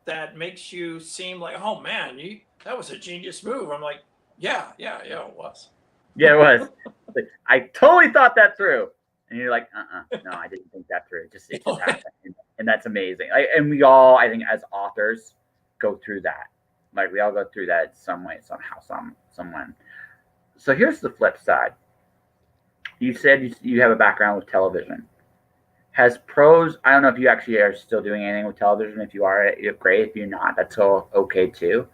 that makes you seem like, oh man, that was a genius move. I'm like, yeah, it was. Yeah, it was. Like, I totally thought that through. And you're like, no, I didn't think that through. It just happened. And that's amazing. And we all, I think, as authors, go through that. Like we all go through that some way, somehow, someone. So here's the flip side. You said you have a background with television. Has prose, I don't know if you actually are still doing anything with television. If you are, great. If you're not, that's all okay too.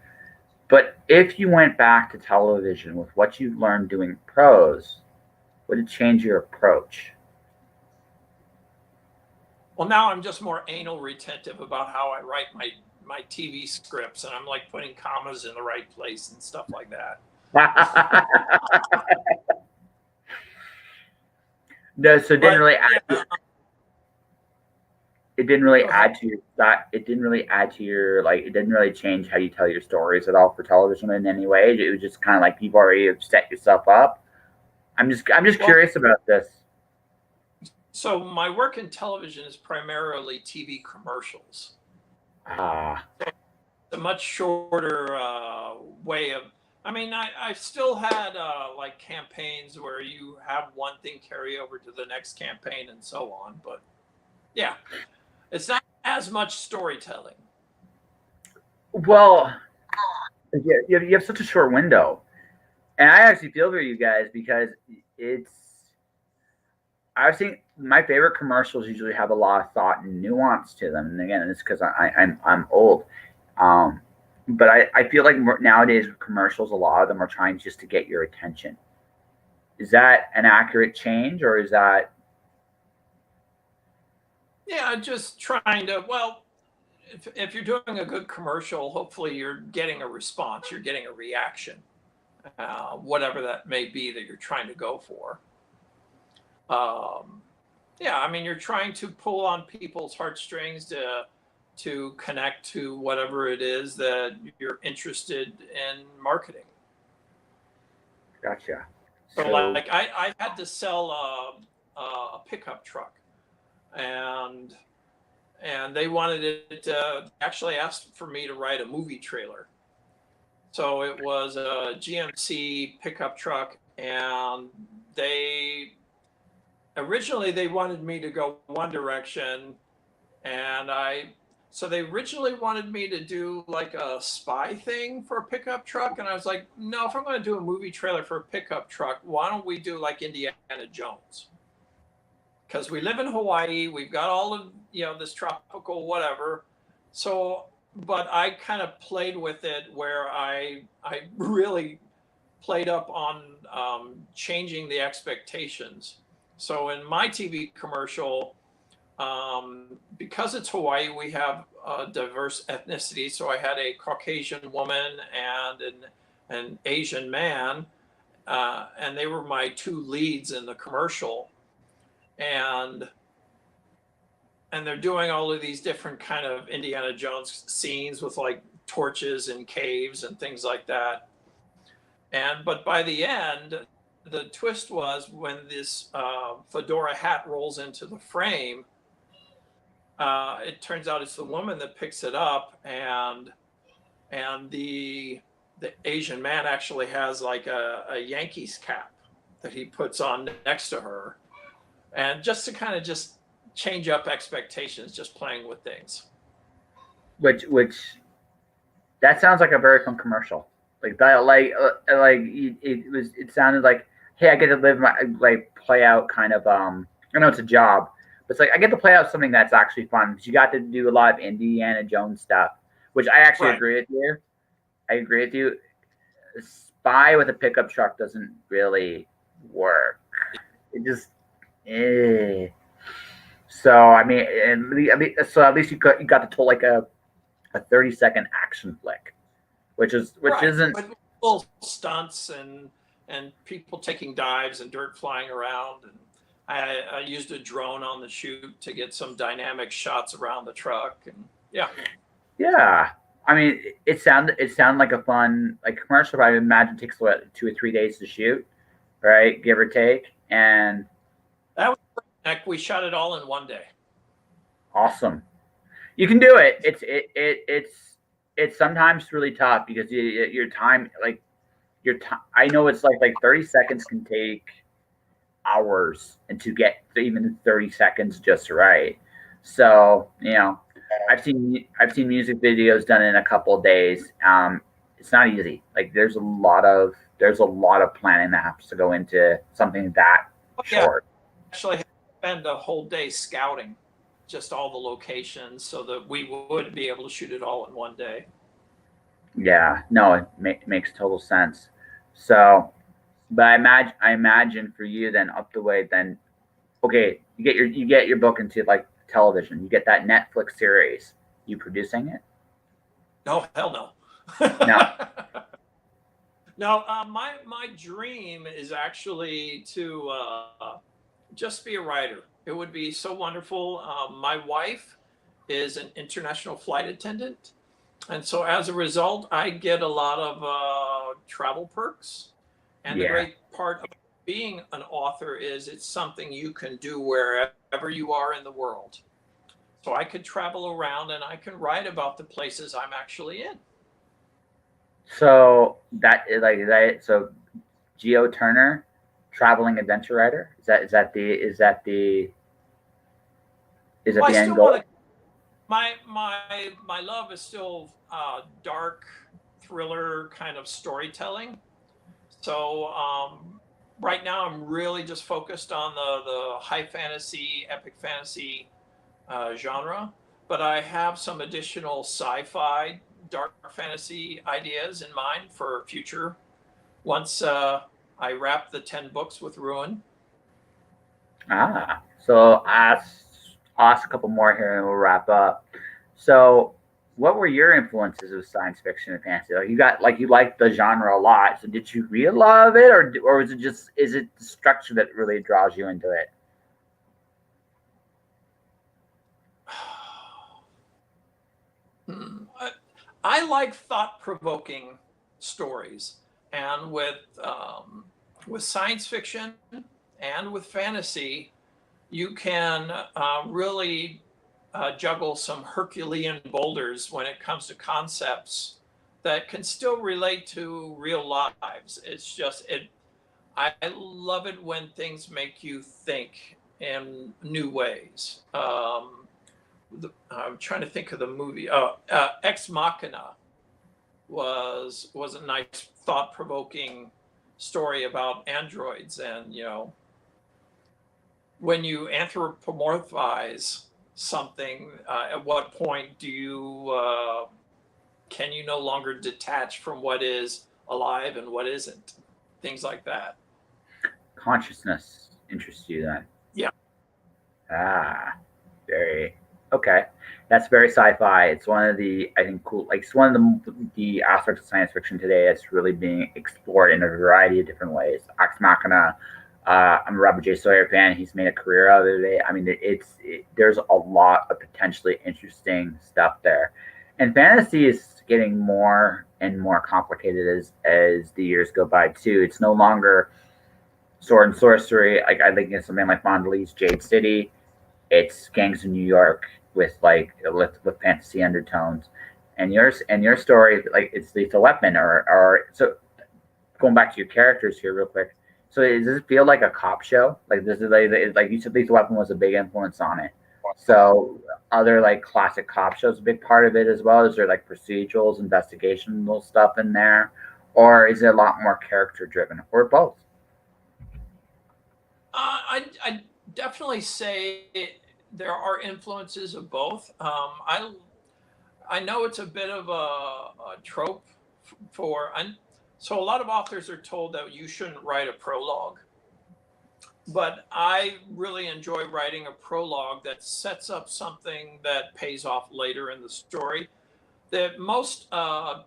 But if you went back to television with what you learned doing prose, would it change your approach? Well, now I'm just more anal retentive about how I write my TV scripts, and I'm like putting commas in the right place and stuff like that. No, so it didn't really it didn't really add to your thought. It didn't really add to your it didn't really change how you tell your stories at all for television in any way. It was just kind of like you've already set yourself up. I'm just curious about this. So my work in television is primarily TV commercials. It's a much shorter way of. I mean, I've still had like campaigns where you have one thing carry over to the next campaign and so on. But yeah, it's not as much storytelling. Well, you have such a short window. And I actually feel for you guys because I've seen my favorite commercials usually have a lot of thought and nuance to them. And again, it's because I'm old. But I feel like nowadays with commercials, a lot of them are trying just to get your attention. Is that an accurate change, or is that? Yeah, just trying to. Well, if you're doing a good commercial, hopefully you're getting a response, you're getting a reaction, whatever that may be that you're trying to go for. Yeah, I mean, you're trying to pull on people's heartstrings to connect to whatever it is that you're interested in marketing. Gotcha. So So like I had to sell a pickup truck, and they wanted it actually asked for me to write a movie trailer. So it was a GMC pickup truck, and they originally they wanted me to go one direction, and so they originally wanted me to do like a spy thing for a pickup truck, and I was like, no, if I'm going to do a movie trailer for a pickup truck, why don't we do like Indiana Jones? Because we live in Hawaii, we've got all of this tropical whatever. So, but I kind of played with it where I really played up on changing the expectations. So in my TV commercial, because it's Hawaii, we have a diverse ethnicity. So I had a Caucasian woman and an Asian man, and they were my two leads in the commercial. And they're doing all of these different kind of Indiana Jones scenes with like torches and caves and things like that. And but by the end, the twist was when this fedora hat rolls into the frame. It turns out it's the woman that picks it up, and the Asian man actually has like a Yankees cap that he puts on next to her, and just to kind of just change up expectations, just playing with things. which that sounds like a very fun commercial. Like that, it sounded like, hey, I get to live my like play out kind of. I know it's a job, but it's like I get to play out something that's actually fun because you got to do a lot of Indiana Jones stuff, which I actually Right. agree with you. I agree with you. Spy with a pickup truck doesn't really work. It just, eh. So I mean, so at least you got to tell like a 30-second action flick, which Right. isn't. With little stunts and people taking dives and dirt flying around. And I used a drone on the shoot to get some dynamic shots around the truck. And yeah. Yeah, I mean, it sounded like a fun like commercial. But I imagine it takes what 2 or 3 days to shoot, right, give or take, and That was like we shot it all in one day. awesome. You can do it. It's sometimes really tough because your time like your time. I know it's like 30 seconds can take hours and to get even 30 seconds just right. So I've seen music videos done in a couple of days. It's not easy. Like there's a lot of planning that has to go into something that Oh, yeah. short. Actually had to spend a whole day scouting just all the locations so that we would be able to shoot it all in one day. Yeah, no, it makes total sense. So, but I imagine for you then up the way then okay, you get your book into like television. You get that Netflix series. You producing it? No, hell no. No. No, my dream is actually to just be a writer. It would be so wonderful. My wife is an international flight attendant, and so as a result, I get a lot of travel perks. And the Yeah. great part of being an author is it's something you can do wherever you are in the world. So I could travel around and I can write about the places I'm actually in. So that is like that. So Geo Turner, traveling adventure writer. Is that Well, I the end still want goal? to. My love is still dark thriller kind of storytelling. So right now I'm really just focused on the high fantasy, epic fantasy genre, but I have some additional sci-fi, dark fantasy ideas in mind for future. Once I wrap the 10 books with Ruin. So ask a couple more here and we'll wrap up. So, what were your influences of science fiction and fantasy? You liked the genre a lot. So, did you really love it, or is it the structure that really draws you into it? I like thought-provoking stories, and with with science fiction and with fantasy, you can really juggle some Herculean boulders when it comes to concepts that can still relate to real lives. It's just it. I love it when things make you think in new ways. I'm trying to think of the movie. Ex Machina was a nice, thought-provoking story about androids, and when you anthropomorphize something, at what point do you can you no longer detach from what is alive and what isn't? Things like that. Consciousness interests you then? Yeah. Ah, very okay. That's very sci-fi. It's one of the I think cool. Like it's one of the aspects of science fiction today that's really being explored in a variety of different ways. Ex Machina. I'm a Robert J. Sawyer fan. He's made a career out of it. I mean, there's a lot of potentially interesting stuff there, and fantasy is getting more and more complicated as the years go by too. It's no longer sword and sorcery. Like I think it's something like Mondelez Jade City. It's gangs in New York with with fantasy undertones. And your story, like it's Lethal Weapon or so. Going back to your characters here real quick. So does this feel like a cop show? Like this is like you said, Lethal Weapon was a big influence on it. So other like classic cop shows a big part of it as well. Is there like procedurals, investigational stuff in there, or is it a lot more character driven, or both? I definitely say there are influences of both. I know it's a bit of a trope for, so a lot of authors are told that you shouldn't write a prologue, but I really enjoy writing a prologue that sets up something that pays off later in the story. That most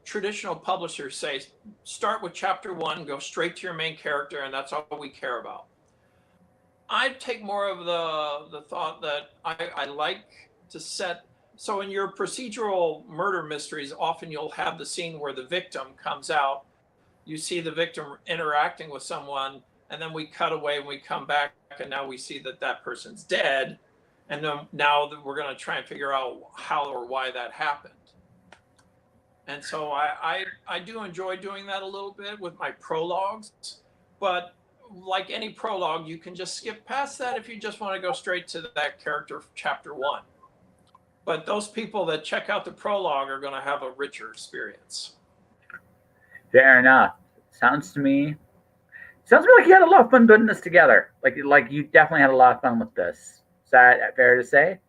traditional publishers say start with chapter one, go straight to your main character, and that's all we care about. I take more of the thought that I like to set. So in your procedural murder mysteries, often you'll have the scene where the victim comes out. You see the victim interacting with someone, and then we cut away and we come back, and now we see that that person's dead. And then now that we're going to try and figure out how or why that happened. And so I do enjoy doing that a little bit with my prologues, but like any prologue, you can just skip past that if you just want to go straight to that character chapter one. But those people that check out the prologue are going to have a richer experience. Fair enough. Sounds to me sounds like you had a lot of fun putting this together. Like you definitely had a lot of fun with this. Is that fair to say?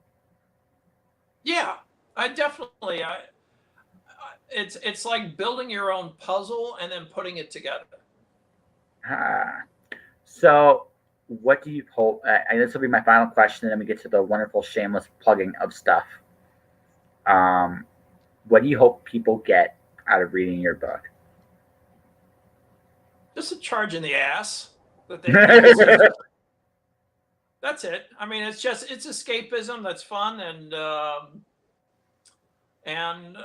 Yeah, I definitely. It's like building your own puzzle and then putting it together. Ah. So, what do you hope? This will be my final question, and then we get to the wonderful shameless plugging of stuff. What do you hope people get out of reading your book? Just a charge in the ass that they can listen to. That's it. I mean, it's escapism that's fun and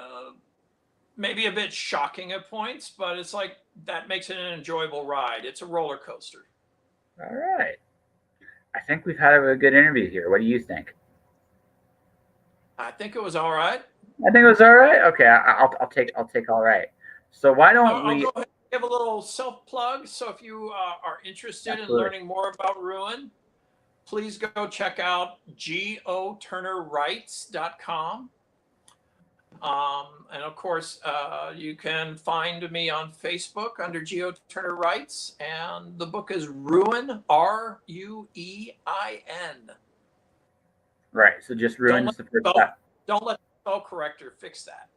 maybe a bit shocking at points, but it's like that makes it an enjoyable ride. It's a roller coaster. All right. I think we've had a good interview here. What do you think? I think it was all right. I think it was all right. Okay, I'll take all right. So why don't I'll we? go ahead and give a little self plug. So if you are interested in Absolutely. learning more about Ruein, please go check out goturnerwrites.com. And of course, you can find me on Facebook under Geo Turner Writes, and the book is Ruein, Ruein. Right. So just Ruin is the first step. Don't let the spell corrector fix that.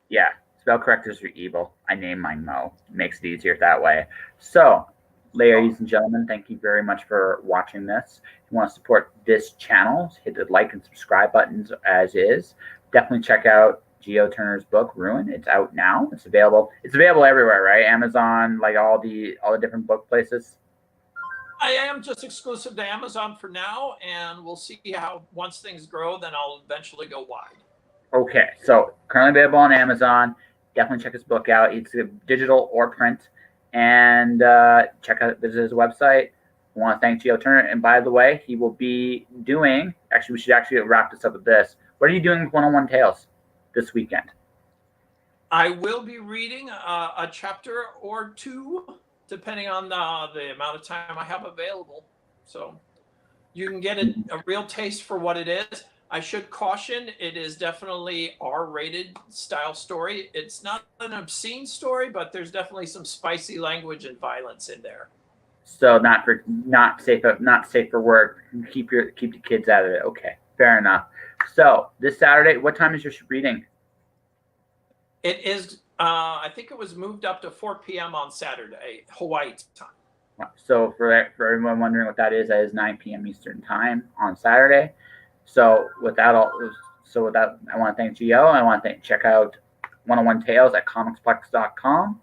Yeah. Spell correctors are evil. I named mine Mo. It makes it easier that way. So, ladies and gentlemen, thank you very much for watching this. If you want to support this channel, hit the like and subscribe buttons as is. Definitely check out Geo Turner's book, Ruein. It's out now. It's available. It's available everywhere, right? Amazon, like all the different book places. I am just exclusive to Amazon for now, and we'll see how once things grow, then I'll eventually go wide. Okay, so currently available on Amazon. Definitely check his book out. It's digital or print. and visit his website. I want to thank Gio Turner. And by the way, he will be doing, actually, we should actually wrap this up with this. What are you doing with 101 Tales this weekend? I will be reading a chapter or two, depending on the amount of time I have available. So you can get a real taste for what it is. I should caution, it is definitely R-rated style story. It's not an obscene story, but there's definitely some spicy language and violence in there. So not safe for work. Keep the kids out of it. Okay, fair enough. So this Saturday, what time is your reading? It is. I think it was moved up to 4 p.m. on Saturday, Hawaii time. So for everyone wondering what that is 9 p.m. Eastern time on Saturday. So with that, I want to thank Gio. I want to check out 101 Tales at comicsplex.com.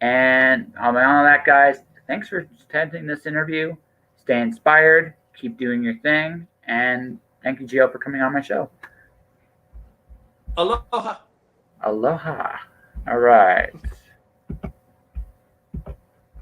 And on that, guys, thanks for attending this interview. Stay inspired. Keep doing your thing. And thank you, Gio, for coming on my show. Aloha. Aloha. All right.